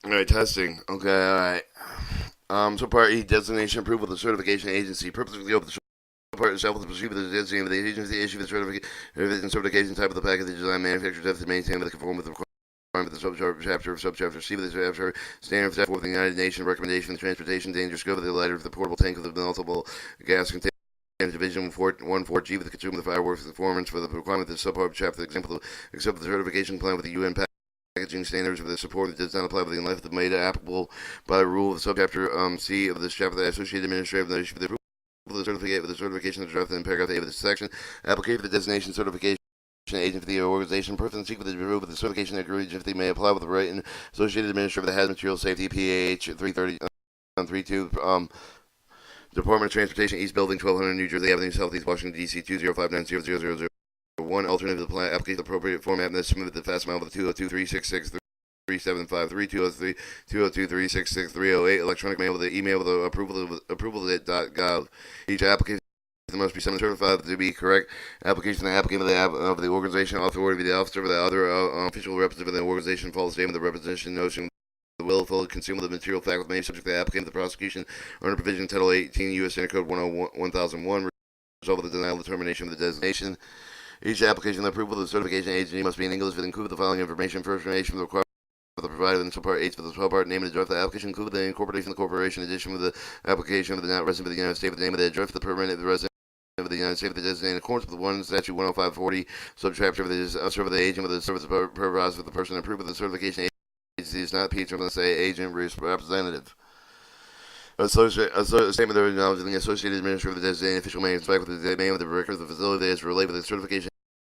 Alright, testing. Okay, alright. Subpart E, designation approval of the certification agency. Purpose of the open part itself will proceed with the designating of the agency issue the certification type of the package, the design, manufacturer, test, maintain with the conform with the requirement of the subchapter C with the chapter standard set forth the United Nations recommendation of transportation danger scope of the letter of the portable tank of the multiple gas container. Division 14G with the consumer of the fireworks performance for the requirement of the subpart chapter example except the certification plan with the UN packaging standards for the support that does not apply within life of the made applicable by the rule of the subchapter C of this chapter, the associated administrative notice for the approval of the certificate with the certification of drafted in paragraph A of this section. Application for the designation certification agent for the organization, person seek with the approval of the certification agreement if they may apply with the right and associated administrator of the hazard material safety PAH 330 32 Department of Transportation, East Building, 1200 New Jersey Avenue, Southeast Washington, D.C. 205900001. Alternative to the plan application appropriate format and submitted the fast mile with 202-366-375-320-202-366-308. Electronic mail with the email with the approval.gov. Each application must be certified to be correct. Application the applicant of the organization, authority of the officer of the other official representative of the organization follows the name of the representation notion the willful concealment of the material fact may subject the applicant to the prosecution under provision Title 18 U.S. Senate Code 1001, result of the denial of termination of the designation. Each application, the approval of the certification agency must be in English, but include the following information. First, information required for the provided in Subpart H for the Subpart name and address. The application include the incorporation of the corporation, addition with the application of the not resident of the United States, with the name of the address, the permanent of the resident of the United States, the designated in accordance with the one statute 10540, subchapter of the serve of the agent with the service purpose of the person approved of the certification agency is not patron, let's say agent representative. A statement of acknowledging the associated administrator of the designated official may inspect with the name of the record of the facility that is related with the certification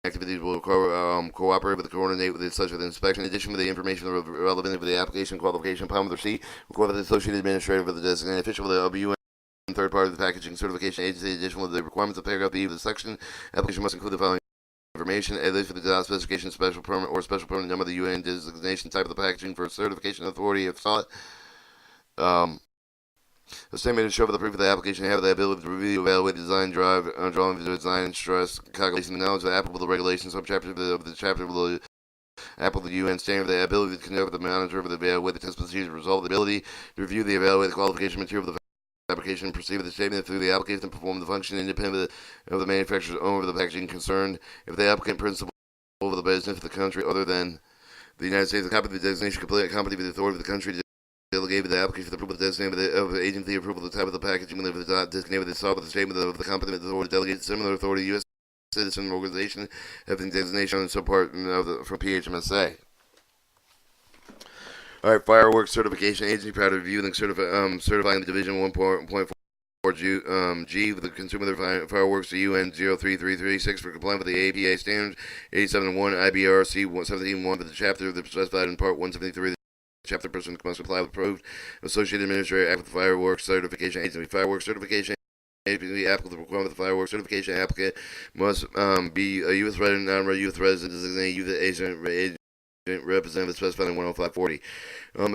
activities will cooperate with the coordinate with such with inspection. In addition to the information relevant for the application qualification, upon with receipt, record with the associated administrator of the designated official of the OBU and third party of the packaging certification agency. Additional to the requirements of paragraph B of the section, application must include the following information, at least for the job specification, special permit or special permit number, the UN designation type of the packaging for certification authority if sought. A statement to show for the proof of the application have the ability to review, evaluate, design, drawing, design, and stress, calculation, the knowledge of applicable regulations, subchapter of the chapter of the applicable UN standard, the ability to conduct the monitor of the evaluate the test procedure, result, the ability to review the evaluate the qualification material of the application, proceed with the statement through the application, and perform the function independent of the manufacturer's owner of the packaging concerned. If the applicant principal of the business of the country other than the United States, a copy of the designation complete accompanied with the authority of the country delegated the application for the approval of the designated of the agency approval of the type of the packaging when the dot designated the stop with the statement of the competent authority delegated similar authority U.S. citizen organization having designation on subpart of the, from PHMSA. All right, fireworks certification agency proud to review and certifying the division 1.4 G with the consumer of the fireworks to UN 03336 for compliance with the APA standards 871 IBRC 171 for the chapter of the specified in part 173. Chapter person must comply with approved Associated Administrator Act with the Fireworks Certification Agency. Fireworks Certification Agency applicable to requirement of the fireworks certification applicant must be a U.S. resident, non-U.S. resident, designated U.S. agent representative specified in 10540.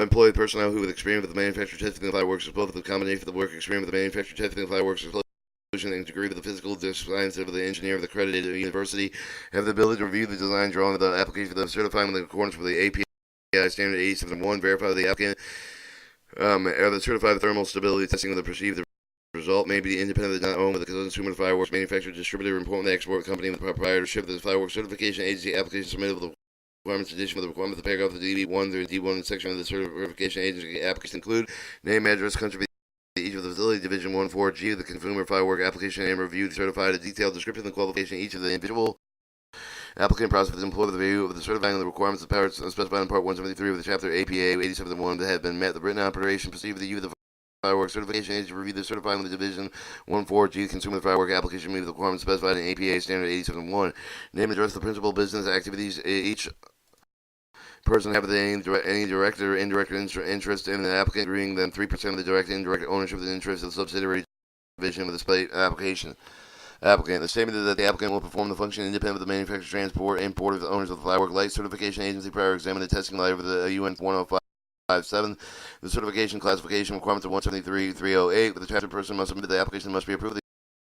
Employed personnel who with experience with the manufacturer testing of fireworks is both the combination of the work experience with the manufacturer testing of fireworks and degree with the physical science of the engineer of the accredited university have the ability to review the design drawing of the application for the certifying in accordance with the APA standard 871, verify the applicant or the certified thermal stability testing of the perceived result may be independent, not owned with the consumer of fireworks manufacturer, distributor, important export company, and the proprietorship of the fireworks certification agency application submitted with the requirements addition with the requirements of the paragraph of the DB1 through D1 section of the certification agency application include name, address, country each of the facility division 1.4G of the consumer firework application and reviewed certified a detailed description of the qualification each of the individual applicant process is employed with the review of the certifying of the requirements of powers specified in Part 173 of the Chapter APA 87.1 that have been met. The written operation proceed with the use of the fireworks certification agency review the certifying of the Division 1.4G consumer firework application meet the requirements specified in APA Standard 87.1. Name and address the principal business activities each person have any direct or indirect interest in the applicant, agreeing that 3% of the direct and indirect ownership of the interest of the subsidiary division of the state application. Applicant. The statement is that the applicant will perform the function independent of the manufacturer, transport, import of the owners of the firework light certification agency prior examine the testing light of the UN 10557. The certification classification requirements of 173.308. With the chapter person must submit the application must be approved. The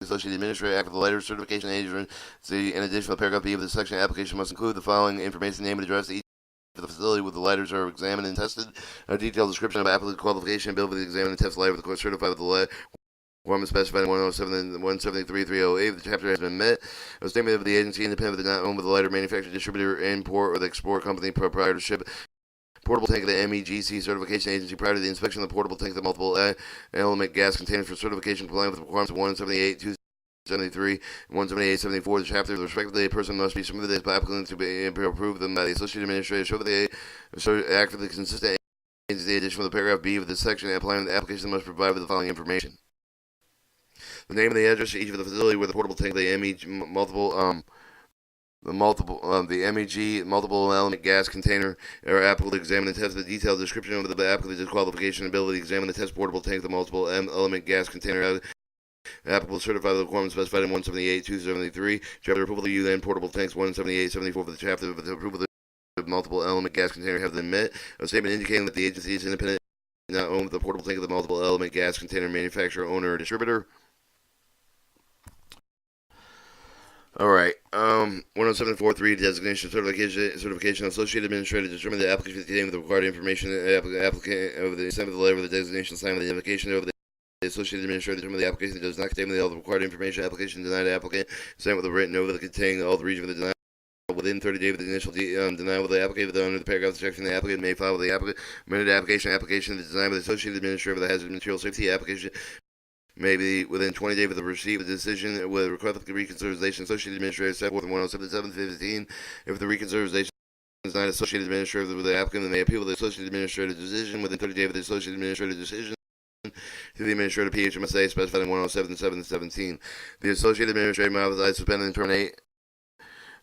Associated Administrator Act with the letter certification agency. In addition, the paragraph B of the section application must include the following information: name and address. for the facility where the lighters are examined and tested. A detailed description of applicant qualification and ability to examine and test lighter with the court certified with the requirement specified in 107 and 173.308 of the chapter has been met. A statement of the agency independent of the not owned by the lighter manufacturer, distributor, import, or the export company proprietorship. Portable tank of the MEGC certification agency prior to the inspection of the portable tank of the multiple element gas containers for certification compliant with the requirements of 178, 273, and 178.74. The chapter, respectively, a person must be submitted as applicant to be approved them by the Associate Administrator. Show that they act for the consistent agency addition of the paragraph B of this section. Applying the application must provide with the following information: the name and the address of each of the facility where the portable tank of the MEG multiple element gas container are applicable to examine and test. The detailed description of the applicant's disqualification ability to examine the test portable tank of the multiple element gas container applicable to certify the requirements specified in 178-273. Chapter approval of UN portable tanks 178-74 for the chapter of the approval of the multiple element gas container have been met. A statement indicating that the agency is independent, not owned the portable tank of the multiple element gas container manufacturer, owner, or distributor. Alright, 107.4.3 designation certification associated administrator determine the application containing the required information applicant over the same of the letter of the designation signed with the identification over the associated administrator determine the application does not contain all the required information application denied applicant signed with a written over the containing all the region of the denial within 30 days of the initial denial with the applicant under the paragraph section the applicant may file with the applicant amended application designed by the associated administrator of the hazard material safety application maybe within 20 days of the receipt of the decision with request for reconsideration. Associated Administrator set forth in 107-715. If the reconsideration is not associated administrator with the applicant, then they appeal the associated administrative decision within 30 days of the associated administrative decision to the administrator PHMSA specified in 107-717. The associated administrator may authorize, suspend, and terminate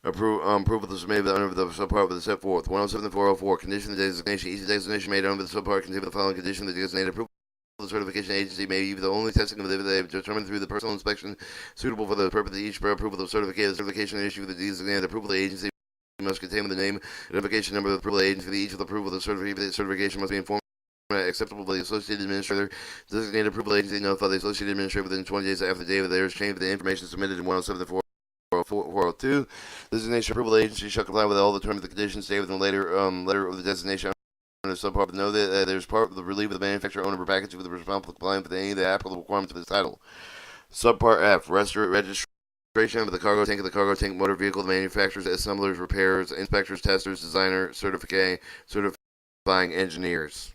approval to submit under the subpart with the set forth. 107-404. Condition the designation. Each designation made under the subpart contain the following condition: the designated approval. The certification agency may be the only testing of the they have determined through the personal inspection suitable for the purpose of each approval of certification issue with the designated approval agency must contain the name, identification number of the approval agency. For each of the approval of the certification must be informed acceptable by the associated administrator. Designated approval agency notify the associated administrator within 20 days after the date of the exchange of the information submitted in 107-402. Designation approval agency shall comply with all the terms and conditions stated within the letter of the designation. Subpart, know that there's part of the relief of the manufacturer, owner, or package with the responsible compliance with any of the applicable requirements of this title. Subpart F, registration of the cargo tank motor vehicle, the manufacturers, assemblers, repairers, inspectors, testers, designer, certifying engineers.